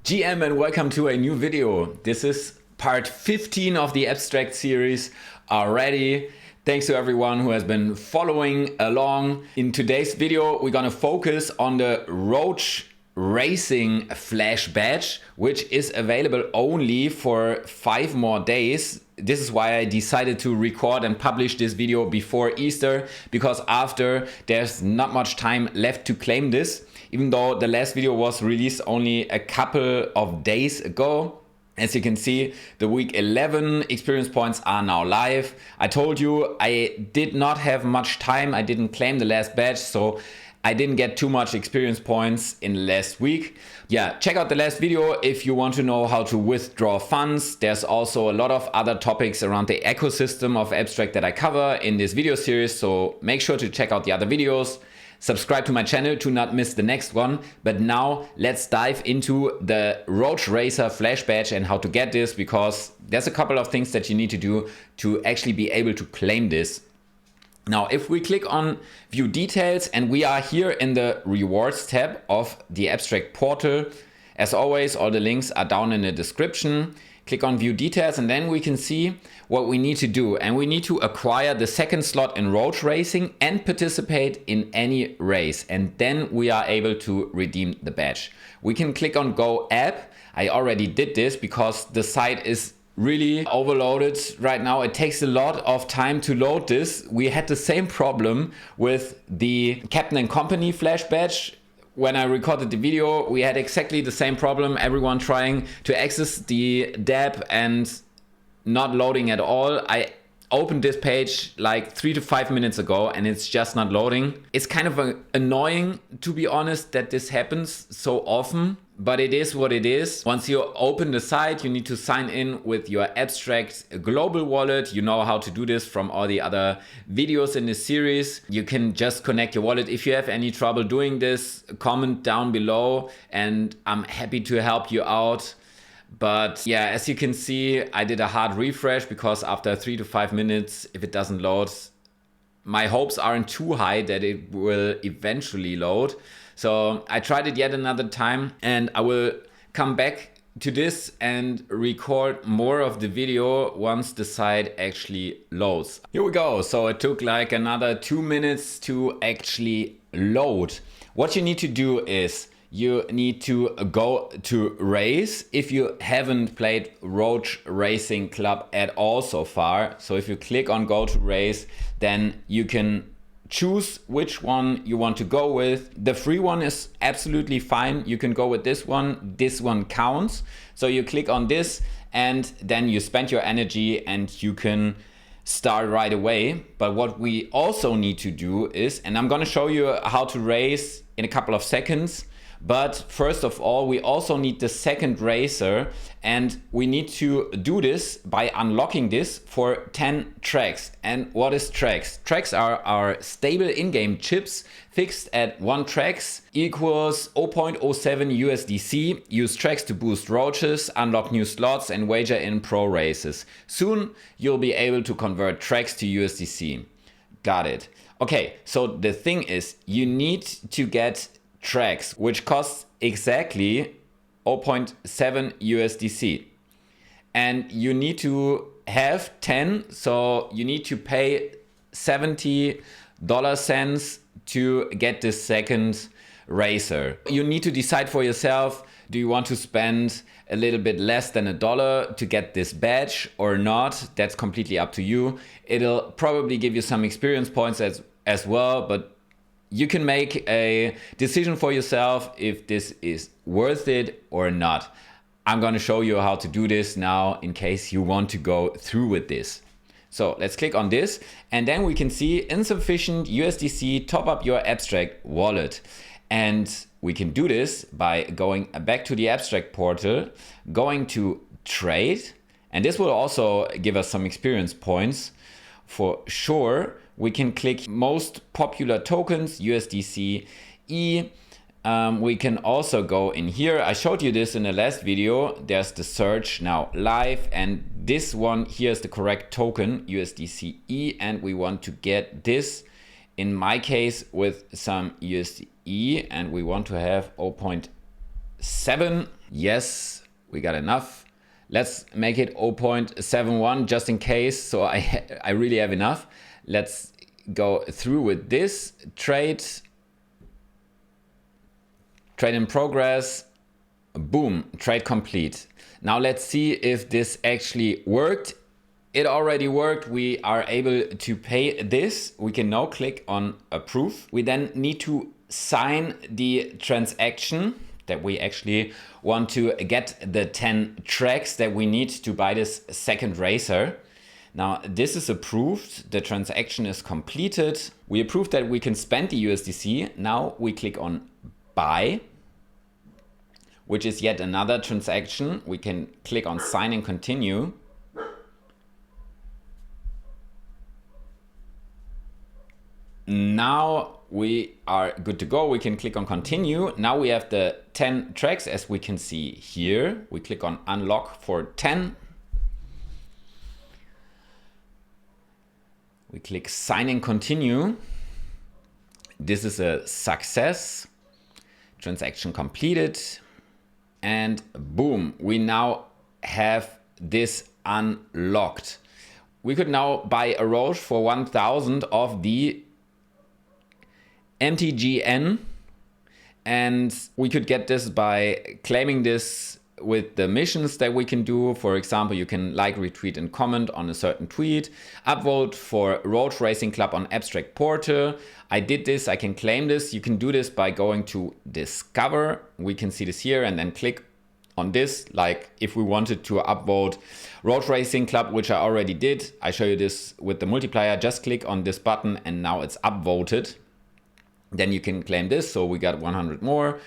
GM and welcome to a new video. This is part 15 of the abstract series already. Thanks to everyone who has been following along. In today's video, we're gonna focus on the Roach Racing Flash Badge, which is available only for 5 more days. This is why I decided to record and publish this video before Easter, because after there's not much time left to claim this. Even though the last video was released only a couple of days ago. As you can see, the week 11 experience points are now live. I told you I did not have much time. I didn't claim the last badge, so I didn't get too much experience points in the last week. Yeah, check out the last video if you want to know how to withdraw funds. There's also a lot of other topics around the ecosystem of abstract that I cover in this video series, so make sure to check out the other videos. Subscribe to my channel to not miss the next one. But now let's dive into the Roach Racer Flash Badge and how to get this, because there's a couple of things that you need to do to actually be able to claim this. Now, if we click on view details and we are here in the rewards tab of the abstract portal, as always, all the links are down in the description. Click on view details and then we can see what we need to do. And we need to acquire the second slot in Roach Racing and participate in any race. And then we are able to redeem the badge. We can click on Go App. I already did this because the site is really overloaded right now. It takes a lot of time to load this. We had the same problem with the Captain and Company Flash Badge. When I recorded the video, we had exactly the same problem. Everyone trying to access the DApp and not loading at all. I opened this page like 3 to 5 minutes ago and it's just not loading. It's kind of annoying, to be honest, that this happens so often, but it is what it is. Once you open the site, you need to sign in with your abstract global wallet. You know how to do this from all the other videos in this series. You can just connect your wallet. If you have any trouble doing this, comment down below and I'm happy to help you out. But yeah, as you can see, I did a hard refresh because after 3 to 5 minutes, if it doesn't load, my hopes aren't too high that it will eventually load. So I tried it yet another time and I will come back to this and record more of the video once the site actually loads. Here we go. So it took like another 2 minutes to actually load. What you need to do is you need to go to race if you haven't played Roach Racing Club at all so far. So if you click on go to race, then you can choose which one you want to go with. The free one is absolutely fine. You can go with this one. This one counts. So you click on this and then you spend your energy and you can start right away. But what we also need to do is, and I'm going to show you how to race in a couple of seconds. But first of all, we also need the second racer and we need to do this by unlocking this for 10 tracks. And what is tracks? Tracks are our stable in-game chips fixed at 1 tracks equals 0.07 USDC. Use tracks to boost roaches, unlock new slots and wager in pro races. Soon you'll be able to convert tracks to USDC. Got it. Okay, so the thing is you need to get tracks, which costs exactly 0.7 USDC. And you need to have 10, so you need to pay $70 to get the second racer. You need to decide for yourself, do you want to spend a little bit less than $1 to get this badge or not? That's completely up to you. It'll probably give you some experience points as well, but you can make a decision for yourself if this is worth it or not. I'm going to show you how to do this now in case you want to go through with this. So let's click on this and then we can see insufficient USDC, top up your abstract wallet. And we can do this by going back to the abstract portal, going to trade, and this will also give us some experience points for sure. We can click most popular tokens, USDC, E. We can also go in here. I showed you this in the last video. There's the search now live, and this one here is the correct token, USDC E, and we want to get this, in my case, with some USDE, and we want to have 0.7 Yes, we got enough. Let's make it 0.71 just in case, so I really have enough. Let's go through with this trade in progress. Boom, trade complete. Now let's see if this actually worked. It already worked. We are able to pay this. We can now click on approve. We then need to sign the transaction that we actually want to get the 10 tracks that we need to buy this second racer. Now this is approved. The transaction is completed. We approved that we can spend the USDC. Now we click on buy, which is yet another transaction. We can click on sign and continue. Now we are good to go. We can click on continue. Now we have the 10 tracks as we can see here. We click on unlock for 10. We click sign and continue. This is a success. Transaction completed. And boom, we now have this unlocked. We could now buy a Roach for 1000 of the MTGN, and we could get this by claiming this with the missions that we can do. For example, you can like, retweet and comment on a certain tweet. Upvote for Roach Racing Club on Abstract Portal. I did this, I can claim this. You can do this by going to discover. We can see this here and then click on this. Like if we wanted to upvote Roach Racing Club, which I already did. I show you this with the multiplier. Just click on this button and now it's upvoted. Then you can claim this. So we got 100 more.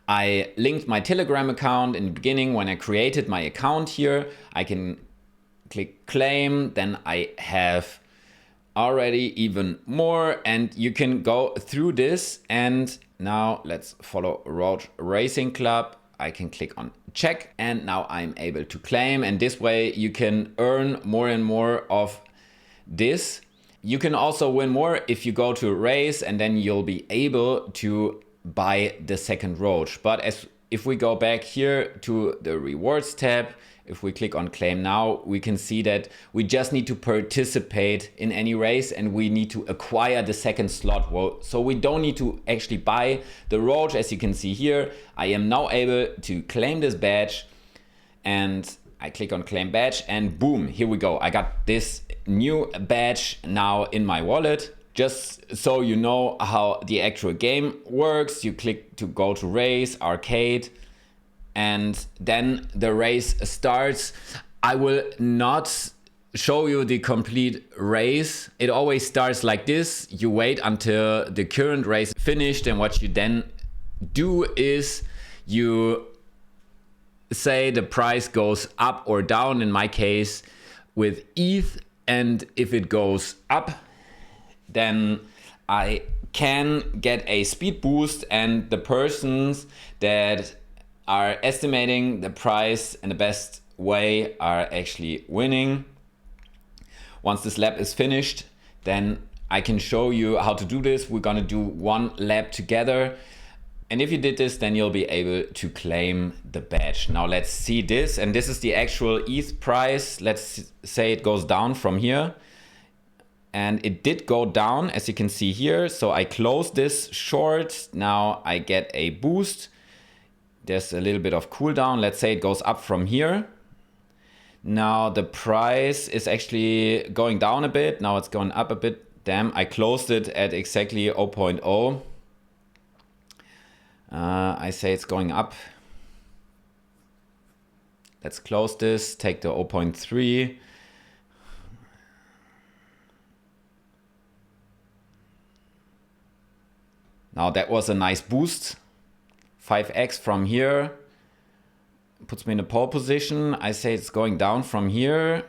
I linked my Telegram account in the beginning when I created my account here. I can click claim. Then I have already even more, and you can go through this. And now let's follow Roach Racing Club. I can click on check and now I'm able to claim. And this way you can earn more and more of this. You can also win more if you go to race, and then you'll be able to buy the second Roach. But if we go back here to the rewards tab, if we click on claim now, we can see that we just need to participate in any race and we need to acquire the second slot. So we don't need to actually buy the Roach. As you can see here, I am now able to claim this badge, and I click on claim badge and boom, here we go. I got this new badge now in my wallet. Just so you know how the actual game works, you click to go to race, arcade, and then the race starts. I will not show you the complete race. It always starts like this. You wait until the current race finished, and what you then do is you say the price goes up or down, in my case with ETH, and if it goes up, then I can get a speed boost, and the persons that are estimating the price in the best way are actually winning. Once this lap is finished, then I can show you how to do this. We're gonna do one lap together. And if you did this, then you'll be able to claim the badge. Now let's see this. And this is the actual ETH price. Let's say it goes down from here. And it did go down, as you can see here. So I close this short. Now I get a boost. There's a little bit of cooldown. Let's say it goes up from here. Now the price is actually going down a bit. Now it's going up a bit. Damn, I closed it at exactly 0.0. I say it's going up. Let's close this, take the 0.3. Now that was a nice boost. 5x from here. Puts me in a pole position. I say it's going down from here.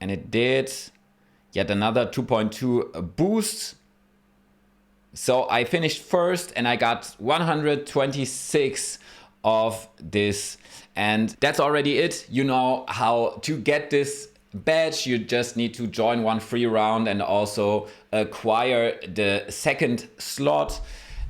And it did. Yet another 2.2 boost. So I finished first and I got 126 of this. And that's already it. You know how to get this badge. You just need to join one free round and also acquire the second slot.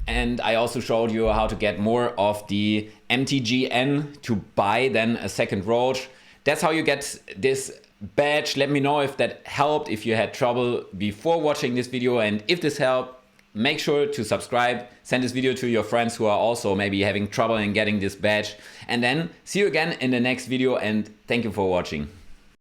And I also showed you how to get more of the MTGN to buy then a second Roach. That's how you get this badge. Let me know if that helped, if you had trouble before watching this video, and if this helped, make sure to subscribe, send this video to your friends who are also maybe having trouble in getting this badge, and then see you again in the next video, and thank you for watching.